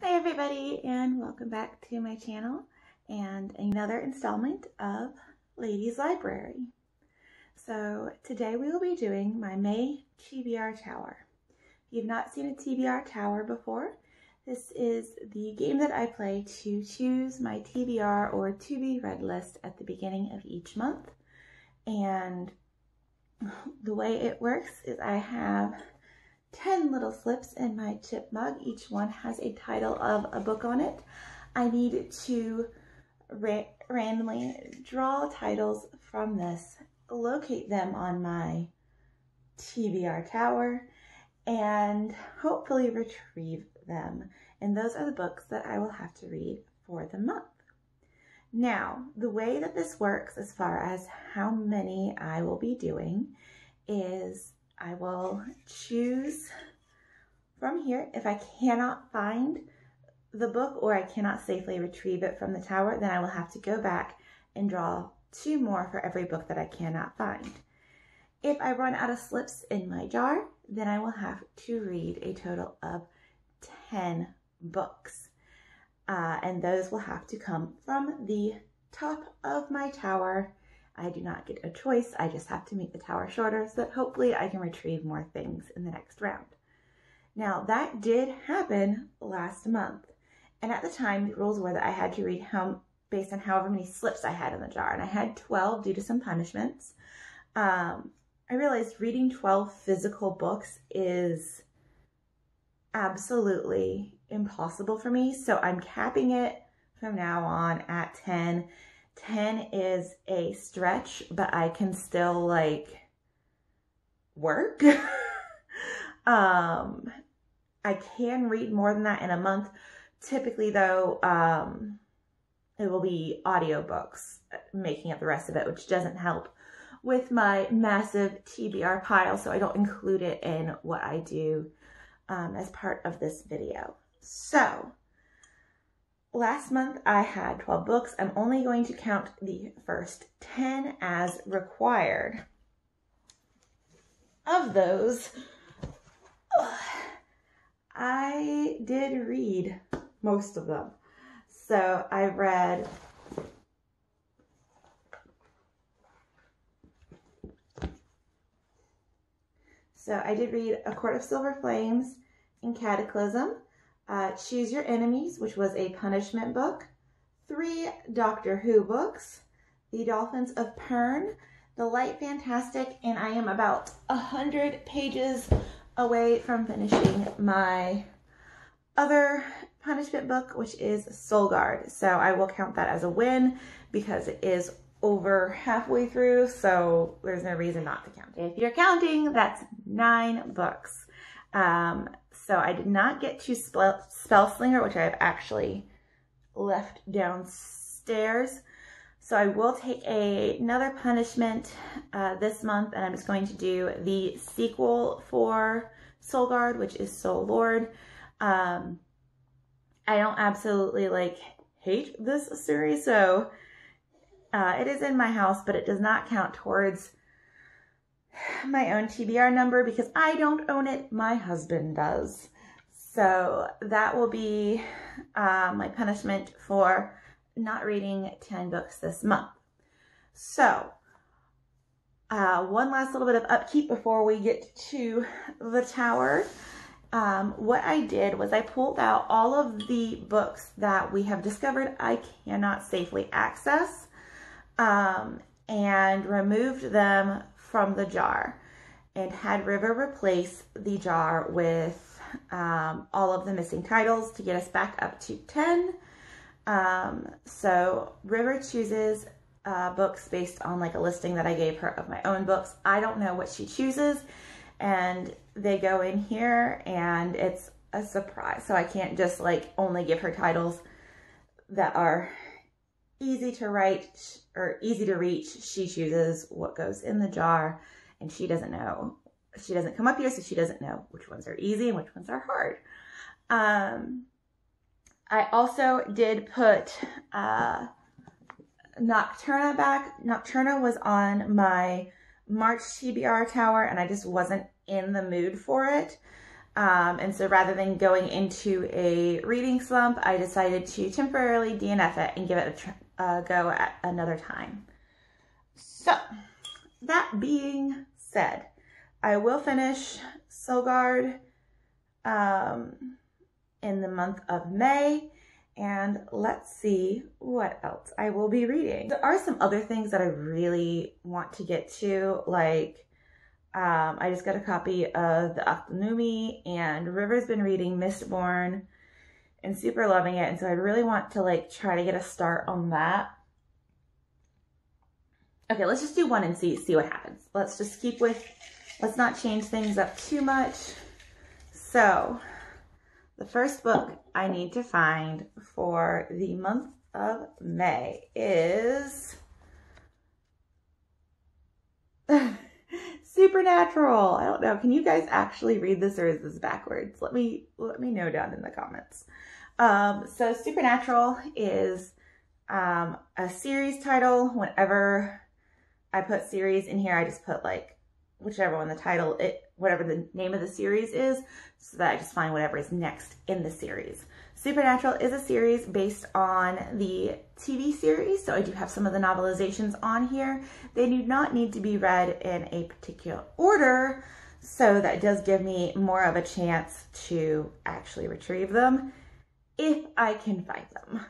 Hi everybody, and welcome back to my channel and another installment of Ladies Library. So today we will be doing my May TBR Tower. If you've not seen a TBR Tower before, this is the game that I play to choose my TBR or to be read list at the beginning of each month. And the way it works is I have 10 little slips in my chip mug. Each one has a title of a book on it. I need to randomly draw titles from this, locate them on my TBR Tower, and hopefully retrieve them. And those are the books that I will have to read for the month. Now, the way that this works as far as how many I will be doing is I will choose from here. If I cannot find the book or I cannot safely retrieve it from the tower, then I will have to go back and draw 2 more for every book that I cannot find. If I run out of slips in my jar, then I will have to read a total of 10 books. And those will have to come from the top of my tower. I do not get a choice. I just have to make the tower shorter so that hopefully I can retrieve more things in the next round. Now that did happen last month. And at the time, the rules were that I had to read based on however many slips I had in the jar. And I had 12 due to some punishments. I realized reading 12 physical books is absolutely impossible for me. So I'm capping it from now on at 10. 10 is a stretch, but I can still work. I can read more than that in a month. Typically though, it will be audiobooks making up the rest of it, which doesn't help with my massive TBR pile, so I don't include it in what I do as part of this video. So last month I had 12 books. I'm only going to count the first 10 as required. Of those, I did read most of them. So I read A Court of Silver Flames and Cataclysm, Choose Your Enemies, which was a punishment book, 3 Doctor Who books, The Dolphins of Pern, The Light Fantastic, and I am about 100 pages away from finishing my other punishment book, which is Soul Guard. So I will count that as a win because it is over halfway through, so there's no reason not to count. If you're counting, that's 9 books. So I did not get to Spellslinger, which I've actually left downstairs. So I will take another punishment this month, and I'm just going to do the sequel for Soul Guard, which is Soul Lord. I don't absolutely hate this series, so it is in my house, but it does not count towards my own TBR number because I don't own it, my husband does. So that will be my punishment for not reading 10 books this month. So one last little bit of upkeep before we get to the tower. What I did was I pulled out all of the books that we have discovered I cannot safely access and removed them from the jar and had River replace the jar with all of the missing titles to get us back up to 10. So River chooses books based on a listing that I gave her of my own books. I don't know what she chooses, and they go in here and it's a surprise. So I can't just only give her titles that are easy to write or easy to reach. She chooses what goes in the jar, and she doesn't know. She doesn't come up here, so she doesn't know which ones are easy and which ones are hard. I also did put Nocturna back. Nocturna was on my March TBR Tower, and I just wasn't in the mood for it. And so rather than going into a reading slump, I decided to temporarily DNF it and give it a go at another time. So that being said, I will finish Soul Guard in the month of May. And let's see what else I will be reading. There are some other things that I really want to get to, like I just got a copy of the Akhlumi, and River's been reading Mistborn and super loving it, and so I really want to like try to get a start on that. Okay, let's just do one and see what happens. Let's just keep with, let's not change things up too much. So the first book I need to find for the month of May is Supernatural. I don't know. Can you guys actually read this, or is this backwards? Let me know down in the comments. So Supernatural is a series title. Whenever I put series in here, I just put like whichever one the title, whatever the name of the series is, so that I just find whatever is next in the series. Supernatural is a series based on the TV series, so I do have some of the novelizations on here. They do not need to be read in a particular order, so that does give me more of a chance to actually retrieve them if I can find them.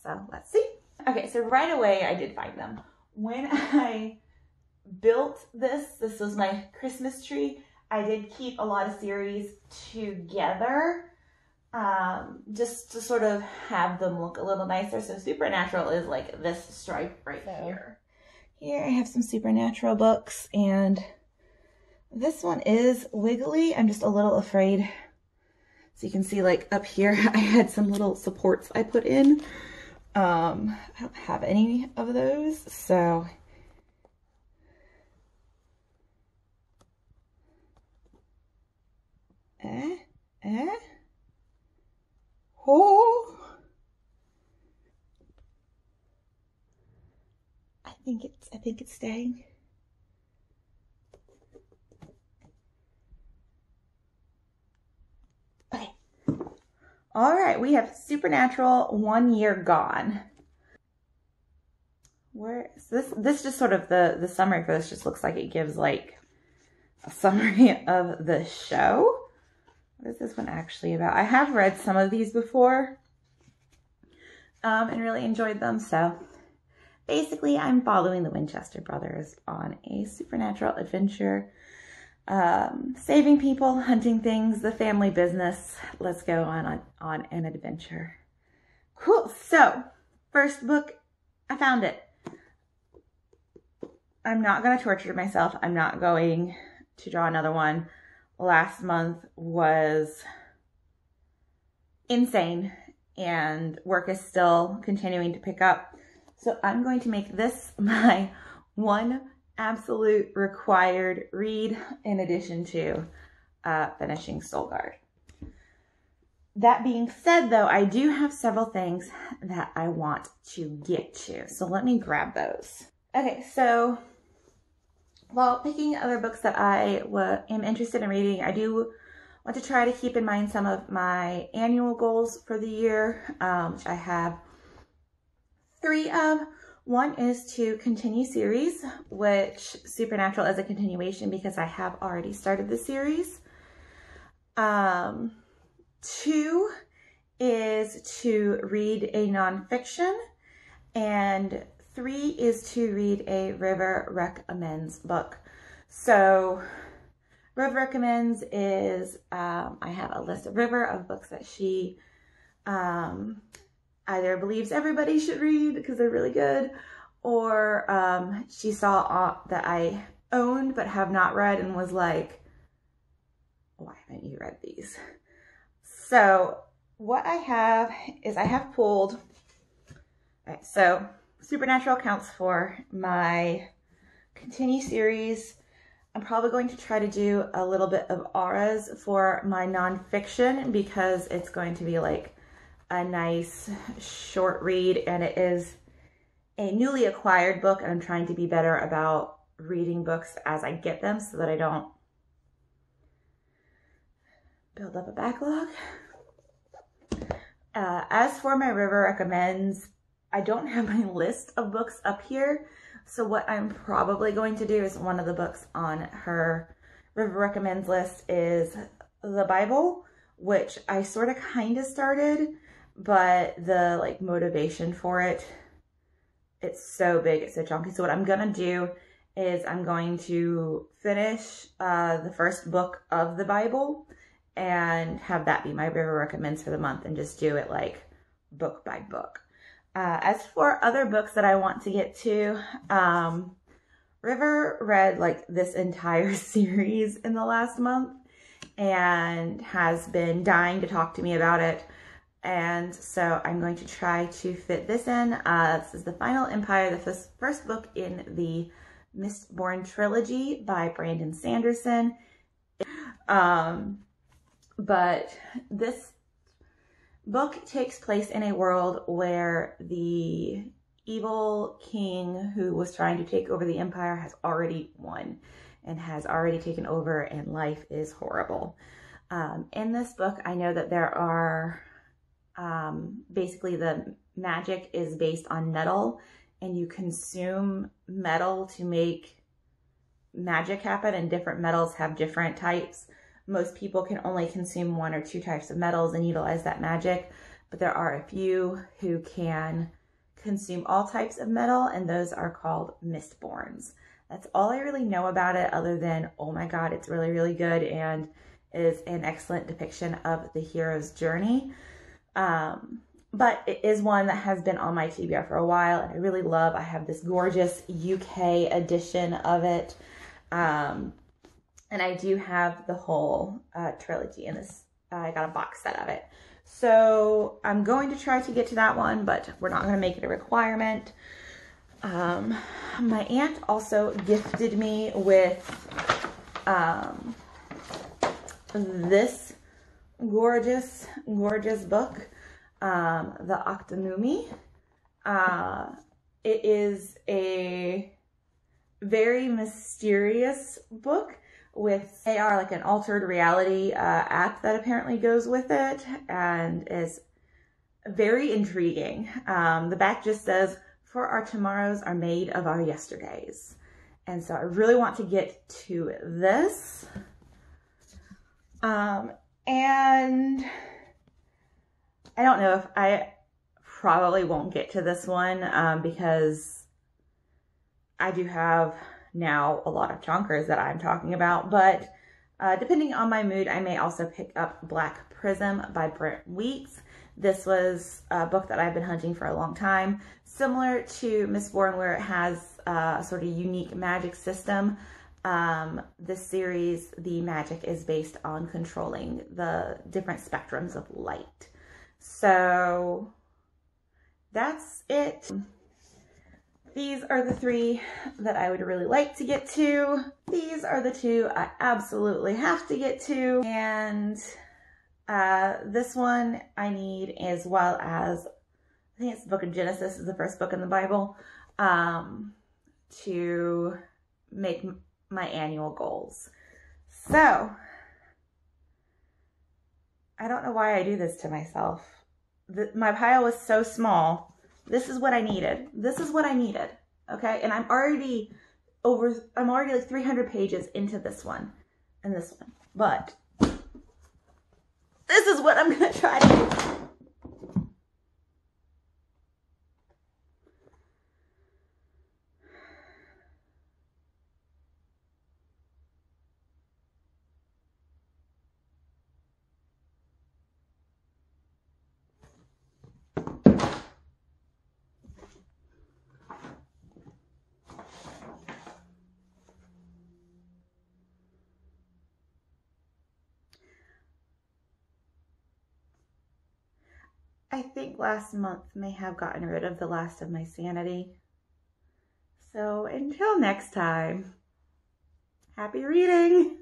So let's see. Okay, so right away I did find them. When I built this was my Christmas tree, I did keep a lot of series together just to sort of have them look a little nicer. So Supernatural is like this stripe right here. Here I have some Supernatural books, and this one is wiggly. I'm just a little afraid. So you can see like up here I had some little supports I put in. I don't have any of those, so oh, I think it's staying. Okay. All right, we have Supernatural 1 Year Gone. Where is this just sort of the summary for this just looks like it gives like a summary of the show. What is this one actually about? I have read some of these before and really enjoyed them. So basically I'm following the Winchester brothers on a supernatural adventure, saving people, hunting things, the family business. Let's go on an adventure. Cool. So first book, I found it. I'm not going to torture myself. I'm not going to draw another one. Last month was insane and work is still continuing to pick up. So I'm going to make this my one absolute required read in addition to finishing Soul Guard. That being said though, I do have several things that I want to get to. So let me grab those. Okay, so while picking other books that I am interested in reading, I do want to try to keep in mind some of my annual goals for the year, which I have 3 of. One is to continue series, which Supernatural is a continuation because I have already started the series. 2 is to read a nonfiction, and 3 is to read a River Recommends book. So River Recommends is, I have a list of River of books that she either believes everybody should read because they're really good, or she saw that I owned but have not read and was like, why haven't you read these? So what I have is I have pulled, okay, so Supernatural counts for my continue series. I'm probably going to try to do a little bit of auras for my nonfiction because it's going to be like a nice short read, and it is a newly acquired book, and I'm trying to be better about reading books as I get them so that I don't build up a backlog. As for my River Recommends, I don't have my list of books up here. So what I'm probably going to do is one of the books on her River Recommends list is the Bible, which I sort of kind of started, but the like motivation for it, it's so big, it's so chunky. So what I'm gonna do is I'm going to finish the first book of the Bible and have that be my River Recommends for the month and just do it like book by book. As for other books that I want to get to, River read like this entire series in the last month and has been dying to talk to me about it. And so I'm going to try to fit this in. This is The Final Empire, the first book in the Mistborn trilogy by Brandon Sanderson. But this book takes place in a world where the evil king who was trying to take over the empire has already won and has already taken over, and life is horrible. In this book, I know that there are basically the magic is based on metal, and you consume metal to make magic happen, and different metals have different types. Most people can only consume 1 or 2 types of metals and utilize that magic, but there are a few who can consume all types of metal, and those are called Mistborns. That's all I really know about it, other than, oh my God, it's really, really good and is an excellent depiction of the hero's journey. But it is one that has been on my TBR for a while, and I really love. I have this gorgeous UK edition of it. And I do have the whole trilogy in this. I got a box set of it. So I'm going to try to get to that one, but we're not going to make it a requirement. My aunt also gifted me with this gorgeous, gorgeous book, The Octonumi. It is a very mysterious book with AR, like an altered reality app that apparently goes with it, and is very intriguing. The back just says, "For our tomorrows are made of our yesterdays." And so I really want to get to this. And I don't know if I probably won't get to this one because I do have now a lot of chonkers that I'm talking about, but depending on my mood, I may also pick up Black Prism by Brent Weeks. This was a book that I've been hunting for a long time. Similar to Mistborn, where it has a sort of unique magic system, this series, the magic is based on controlling the different spectrums of light. So that's it. These are the 3 that I would really like to get to. These are the 2 I absolutely have to get to. And this one I need, as well as, I think it's the book of Genesis, is the first book in the Bible, to make my annual goals. So, I don't know why I do this to myself. My pile was so small. This is what I needed. This is what I needed. Okay. And I'm already like 300 pages into this one and this one, but this is what I'm going to try to do. I think last month may have gotten rid of the last of my sanity. So until next time, happy reading!